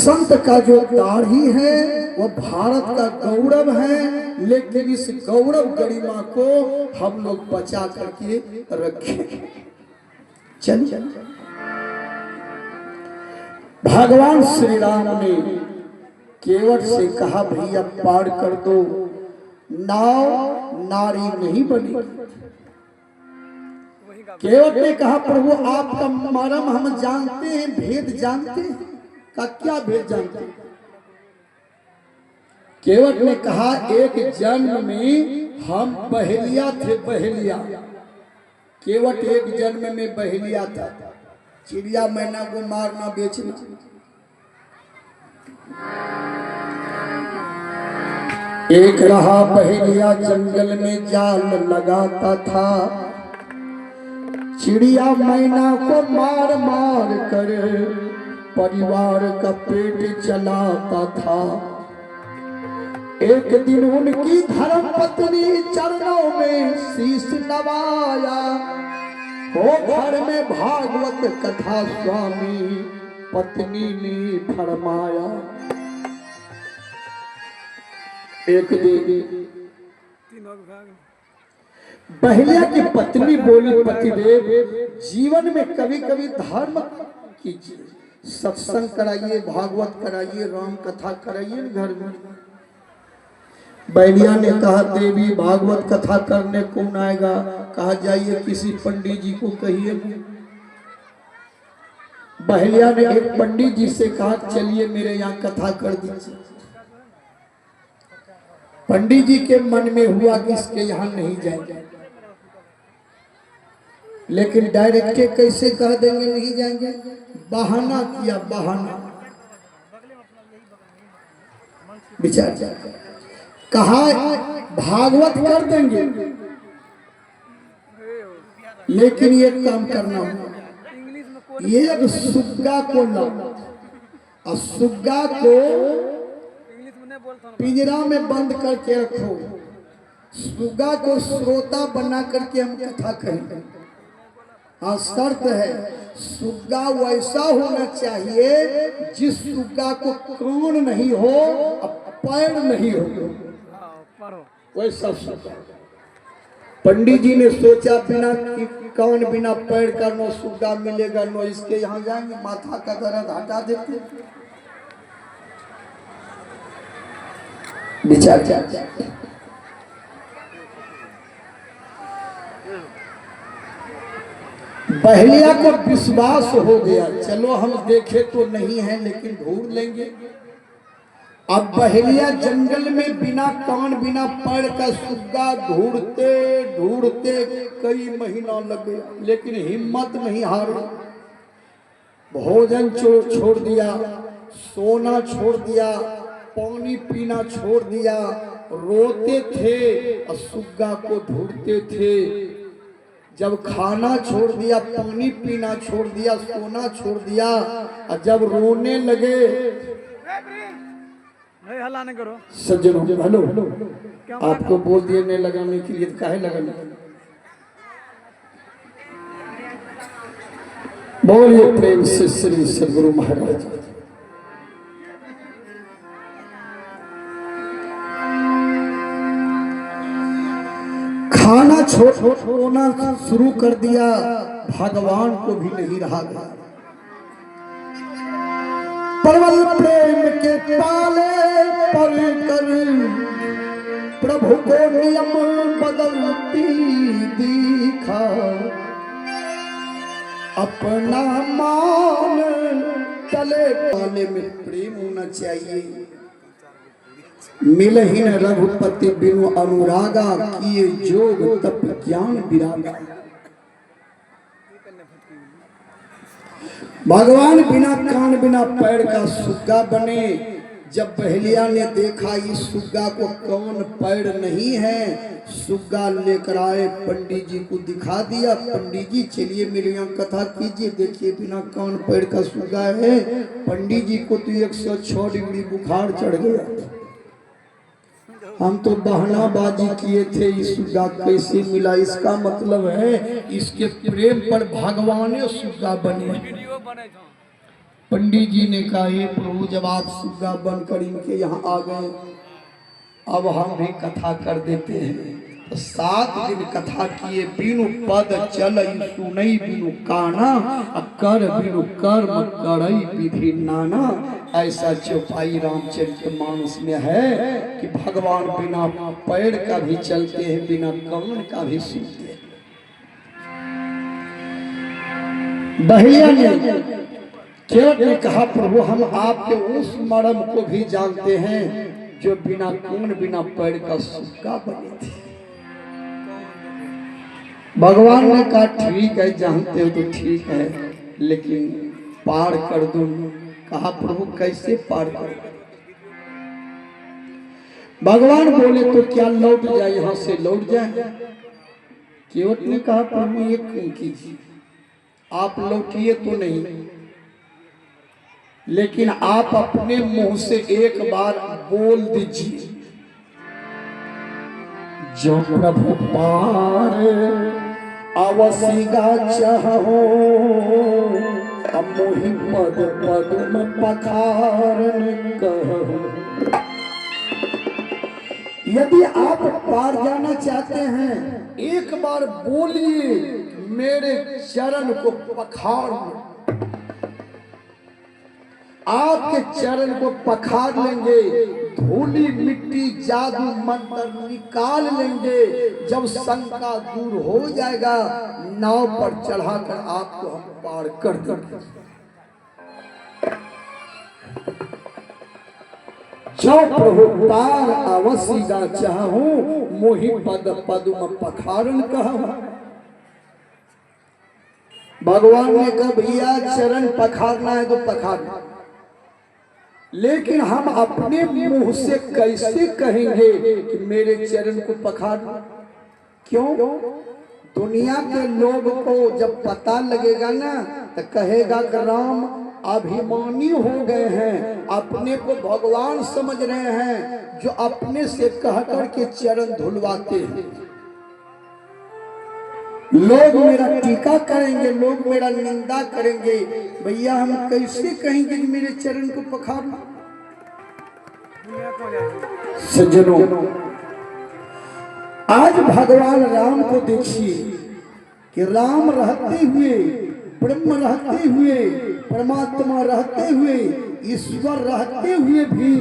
संत का जो दाढ़ी है वो भारत का गौरव है, लेकिन इस गौरव गरिमा को हम लोग बचा करके रखें। चलिए, भगवान श्री राम ने केवट से कहा भैया पार कर दो, नाव नारी नहीं बनी। केवट ने कहा प्रभु आपका मर्म हम जानते हैं, भेद जानते हैं। का क्या भेद जानते हैं? केवट ने कहा एक जन्म में हम बहेलिया थे, बहेलिया। केवट एक जन्म में बहेलिया था, चिड़िया मैना को मारना बेचना। एक रहा बहेलिया जंगल में जाल लगाता था, चिड़िया मैना को मार मार कर परिवार का पेट चलाता था। एक दिन उनकी धर्म पत्नी चरणों में शीश नवाया, हो घर में भागवत कथा स्वामी पत्नी ने फरमाया। एक दिन बहेलिया की पत्नी बोली पतिदेव जीवन में कभी कभी धर्म कीजिए, सत्संग कराइए, भागवत कराइए, राम कथा कराइए घर में। बहेलिया ने कहा देवी भागवत कथा करने कौन आएगा? कहा जाइए किसी पंडित जी को कहिए। बहेलिया ने एक पंडित जी से कहा चलिए मेरे यहाँ कथा कर दीजिए। पंडित जी के मन में हुआ कि इसके यहाँ नहीं जाएंगे, लेकिन डायरेक्ट कैसे कह देंगे नहीं जाएंगे? बहाना किया, बहाना विचार कहा भागवत कर देंगे, लेकिन ये काम करना होगा। ये सुग्गा को लाओ और सुग्गा को पिंजरा में बंद करके रखो, सुग्गा को श्रोता बना करके हम कथा करेंगे। हाँ, शर्त है सुग्गा वैसा होना चाहिए जिस सुग्गा को कान नहीं हो और पैर नहीं हो, वैसा सुग्गा। पंडित जी ने सोचा बिना कान बिना पैर का नो सुग्गा मिलेगा, नो इसके यहाँ जाएंगे, माथा का दर्द हटा देते। विचार बहेलिया को विश्वास हो गया, चलो हम देखे तो नहीं है लेकिन ढूंढ लेंगे। अब बहेलिया जंगल में बिना कान बिना पैर का सुग्गा ढूंढते ढूंढते कई महीना लग गया, लेकिन हिम्मत नहीं हारा। भोजन छोड़ दिया, सोना छोड़ दिया, पानी पीना छोड़ दिया, रोते थे और सुग्गा को ढूंढते थे। जब खाना छोड़ दिया, पानी पीना छोड़ दिया, सोना छोड़ दिया और जब रोने लगे, हल्ला नहीं करो सज्जनों, हेलो आपको बोल दिए नहीं लगाने के लिए, काहे लगाने? बोलिए प्रेम से श्री सद्गुरु महाराज। खाना छोड़ना शुरू कर दिया, भगवान को भी नहीं रहा गया। प्रबल प्रेम के पाले पर कर प्रभु को नियम बदलती दिखा, अपना मान चले। पाने में प्रेम होना चाहिए। मिलहीन रघुपति बिनु अनुरागा, किए जोग तप ज्ञान विरागा। भगवान बिना कान बिना पैर का सुग्गा बने। जब बहेलिया ने देखा इस सुग्गा को कान पैर नहीं है, सुग्गा लेकर आए, पंडित जी को दिखा दिया। पंडित जी चलिए मेरे यहाँ कथा कीजिए, देखिए बिना कान पैर का सुग्गा है। पंडित जी को तो 106 डिग्री बुखार चढ़ गया। हम तो बहानाबाजी किए थे, इस सुग्गा कैसे मिला? इसका मतलब है इसके प्रेम पर भगवान सुग्गा बने। पंडित जी ने कहा ये प्रभु जब आप सुग्गा बनकर इनके यहाँ आ गए, अब हम भी कथा कर देते हैं। तो 7 दिन कथा किए, बिनु पद चल सुनई बिनु काना, कर बिनु कर्म करई विधि नाना। ऐसा चौपाई रामचरितमानस में है कि भगवान बिना पैर का भी चलते हैं, बिना कमर का भी सुनते हैं। बहिया ने कहा प्रभु हम आपके उस मर्म को भी जानते हैं जो बिना कौन बिना पैर का सुग्गा बने थे। भगवान ने कहा ठीक है, जानते हो तो ठीक है, लेकिन पार कर दो। कहा प्रभु कैसे पार कर? भगवान बोले तो क्या लौट जाए, यहां से लौट जाए? केवट ने कहा प्रभु ये क्यों कीजिए, आप लौटिए तो नहीं, लेकिन आप अपने मुंह से एक बार बोल दीजिए, जो प्रभु पार अवसिगा चाहो, मोहि पद पद्म पखारन कहो। यदि आप पार जाना चाहते हैं, एक बार बोलिए मेरे चरण को पखार। आपके चरण को पखार लेंगे, धूली मिट्टी जादू मंत्र निकाल लेंगे। जब शंका दूर हो जाएगा, नाव पर चढ़ाकर आपको हम पार कर देंगे। जो प्रभु पार अवसिगा चाहूं, मोहि पद पद्म पखारन कहूं। भगवान ने कहा भैया चरण पखारना है तो पखारना, लेकिन हम अपने मुंह से कैसे कहेंगे कि मेरे चरण को पखारना? क्यों? दुनिया के लोग को जब पता लगेगा ना तो कहेगा कि राम अभिमानी हो गए हैं, अपने को भगवान समझ रहे हैं, जो अपने से कहकर के चरण धुलवाते हैं। लोग मेरा टीका करेंगे, लोग मेरा निंदा करेंगे, भैया हम कैसे कहेंगे कि मेरे चरण को पखारना? सज्जनों, आज भगवान राम को देखिए कि राम रहते हुए, ब्रह्म रहते हुए, परमात्मा रहते हुए, ईश्वर रहते हुए भी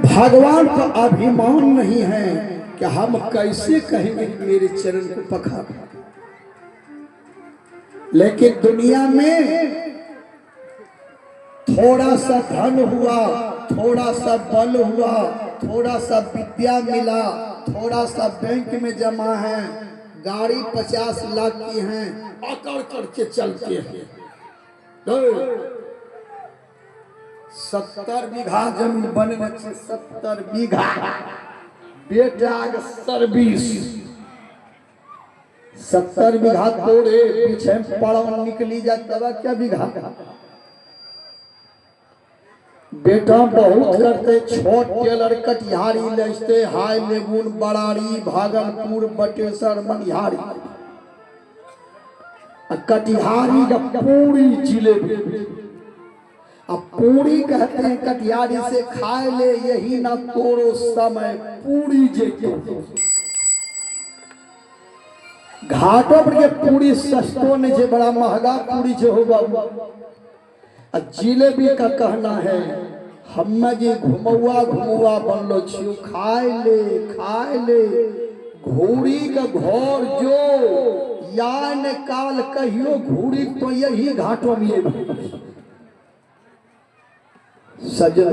भगवान का अभिमान नहीं है कि हम कैसे कहेंगे कि मेरे चरण को पखार। लेकिन दुनिया में थोड़ा सा धन हुआ, थोड़ा सा बल हुआ, थोड़ा सा विद्या मिला, थोड़ा सा बैंक में जमा है, गाड़ी 50 लाख की है, अकड़ करके चलते हैं। 70 बीघा जमीन बनने, 70 बीघा बेटा सर्विस, 70 बीघा तोड़े पीछे पड़ा निकली जाता क्या बीघा? बेटा बहुत करते, छोट टेलर कटिहारी लेते, हाई लेगुन बड़ारी भागलपुर बटेसर मनिहारी, कटिहारी का पूरी जिलेबी। अब पूरी कहते हैं कटिहारी से खाए ले, यही ना तोड़ो समय पूरी जे घाटों पर के पूरी सस्तो ने जे बड़ा महंगा पूरी जो होगा। जिलेबी का कहना है हम जे घुमौआ घुमौआ बनलो छियो, खाए ले घोड़ी का घर जो या ने काल कहियो घोड़ी तो यही घाटों में। सजन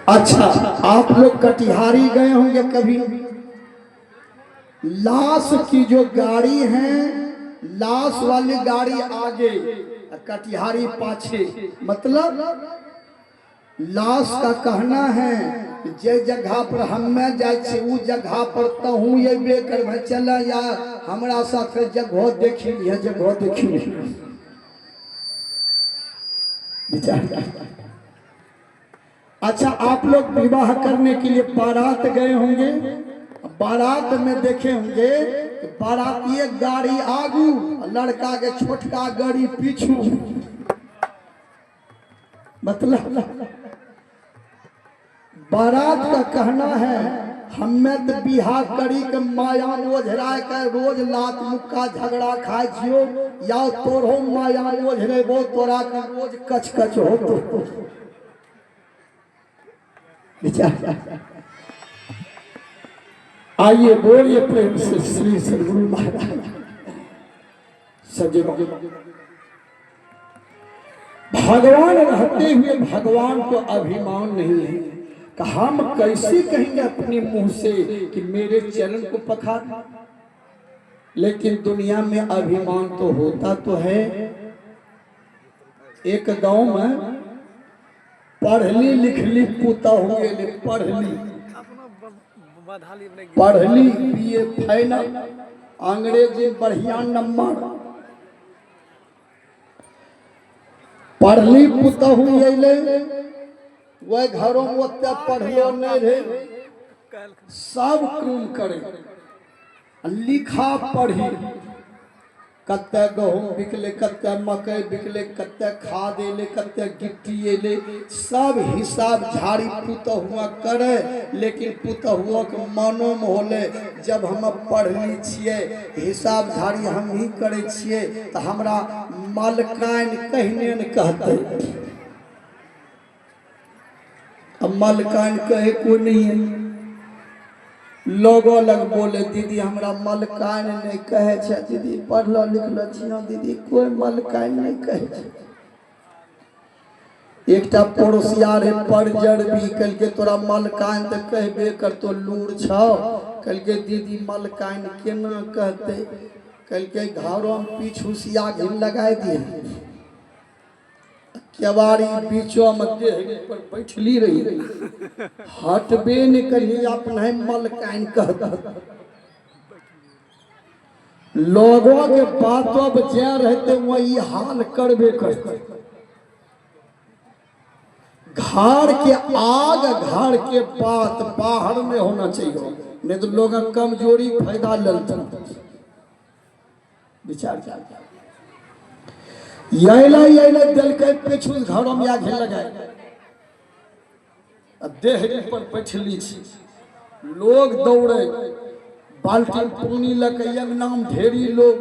अच्छा, आप लोग कटिहारी गए होंगे कभी? लाश की जो गाड़ी है, लाश वाली गाड़ी आगे, कटिहारी पाछे, मतलब लाश का कहना है जे जगह पर हम जाए उ जगह पर तहू ये बेकर चला या हमरा साथ जगह देखी है, जगह देखी अच्छा, आप लोग विवाह करने के लिए बारात गए होंगे, बारात में देखे होंगे बाराती गाड़ी आगू लड़का के छोटका गाड़ी पीछू, मतलब बारात का कहना है हमें तो बिहार करी के माया ओझरा के रोज लात मुक्का झगड़ा खाए छियो या तोरो माया ओझरे वो तोरा के रोज कच कच हो तो आइए बोलिए प्रेम से श्री सदगुरु महाराज। सज्जनों, भगवान रहते हुए भगवान को अभिमान नहीं है। हम कैसे कहेंगे अपने मुंह से कि मेरे चरण को पखार, लेकिन दुनिया में अभिमान तो होता तो है। एक गांव में पढ़ली लिखली पुता हुए पढ़ली बीए फाइनल अंग्रेजी बढ़िया नंबर, पढ़ली पुता हुए वह घरों में ओते पढ़लो नहीं रहे, सब काम करे लिखा पढ़ी, कत्ते गहूम बिकले, कत्ते मकई बिकले, कत्ते खाद एले, कत्ते गिट्टी एले, सब हिसाब झाड़ी पुतहुआ करे। लेकिन पुतहुआ के मनो में होले जब हम पढ़ली छिए हिसाब झाड़ी हम ही करे छिए तो हमरा मालकान कहने न कहते। अब मालकान कहे कोई नहीं है, लोगों लग बोले दीदी हमरा मालकान नहीं कहे छे, दीदी पढ़लो लिखलो छियो दीदी, कोई मालकान नहीं कहे छे। एकटा पड़ोसिया रे परजड़ भी कल के तोरा मालकान तो कहबे कर तो लूर छो, कल के दीदी मालकान केना कहते, कल के घरों में पीछुसिया घिन लगाए दिए, केवाड़ी बीचों में देहरी पर बैठली रही हटबे नहीं करिए अपने मलकान कहता। लोगों के बातों में जे रहते वही हाल करबे करते। घर के आग घर के बात बाहर में होना चाहिए, नहीं तो लोग कमजोरी फायदा लेते विचार यही दिल के पीछू घरों में आगे लगाए देहरी पर बैठली छी, लोग दौड़े बाल्टी पानी लगे नाम ढेरी लोग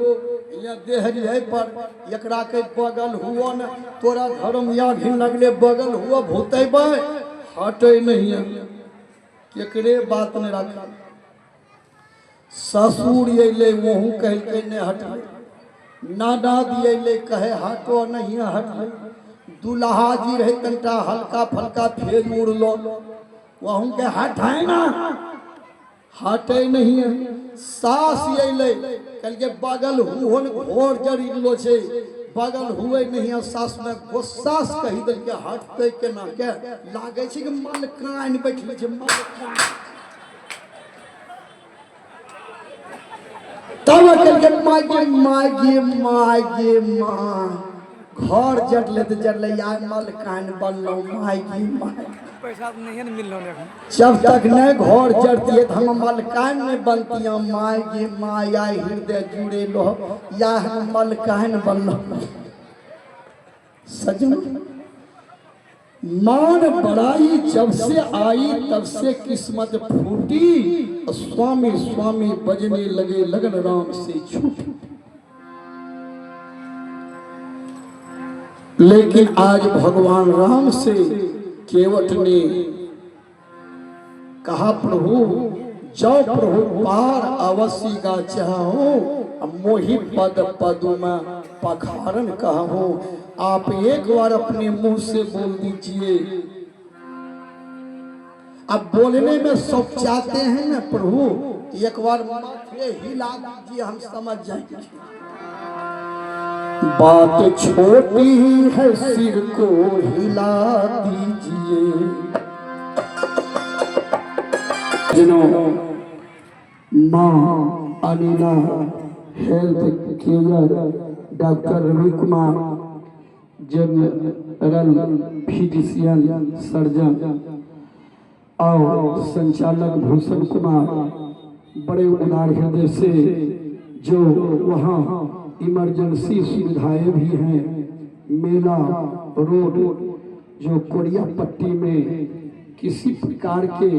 या देहरी है पर एकरा के बगल हुआ न तोरा घरों में आगे लगले बगल हुआ भूतेबे हटे नहीं है, केकरे बात नहीं रखा। ससुर अले वहू कह के नहीं हटे, नाना दिए कहे हटो नहीं हट, दुल्हा जी रहे तंटा हल्का फल्का फेर उड़ लो वहू के हटाए ना हटे नहीं है। सास अले कल के बगल हुन घोर जड़िलो छे, बगल हुए नहीं सास में गुस्सा से कही दल के हटते केना के लागे छे कि मलकान बैठले छे मलकान। तब करके मागे घर जड़ले तो जड़ले यार मलकान बनलो मागी पैसा नहीं मिललो, जब तक नहीं घर जड़ती है हम मलकान में बनती मागे माया हृदय जुड़े लो या हम मलकान बनलो। सजन मान बड़ाई जब से आई तब से किस्मत फूटी, स्वामी स्वामी बजने लगे लगन राम से छूटी। लेकिन आज भगवान राम से केवट ने कहा प्रभु जाओ प्रभु पार अवश्य का चाहो, मोहि पद पदु में पखारन कहो। आप एक बार अपने मुंह से बोल दीजिए, अब बोलने में सब चाहते हैं ना प्रभु, एक बार माथे हिला दीजिए हम समझ जाएंगे। बात छोटी है सिर को हिला दीजिए। जिन्हों माँ Anila health care doctor Ravi Kumar general physician surgeon और संचालक भूषण कुमार बड़े उदार हृदय से, जो वहाँ इमरजेंसी सुविधाएं भी हैं, मेला रोड, जो कोरिया पट्टी में किसी प्रकार के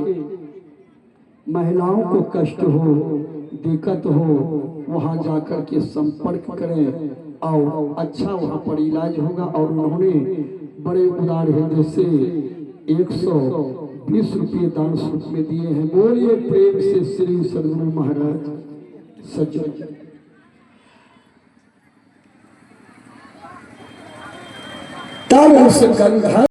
महिलाओं को कष्ट हो, दिक्कत हो, वहाँ जाकर के संपर्क करें और अच्छा वहाँ पर इलाज होगा। और उन्होंने बड़े उदार हृदय से 120 रुपये दान स्वरूप में दिए हैं। बोलिए प्रेम से श्री सद्गुरु महाराज सज्जन। तब उस गंगा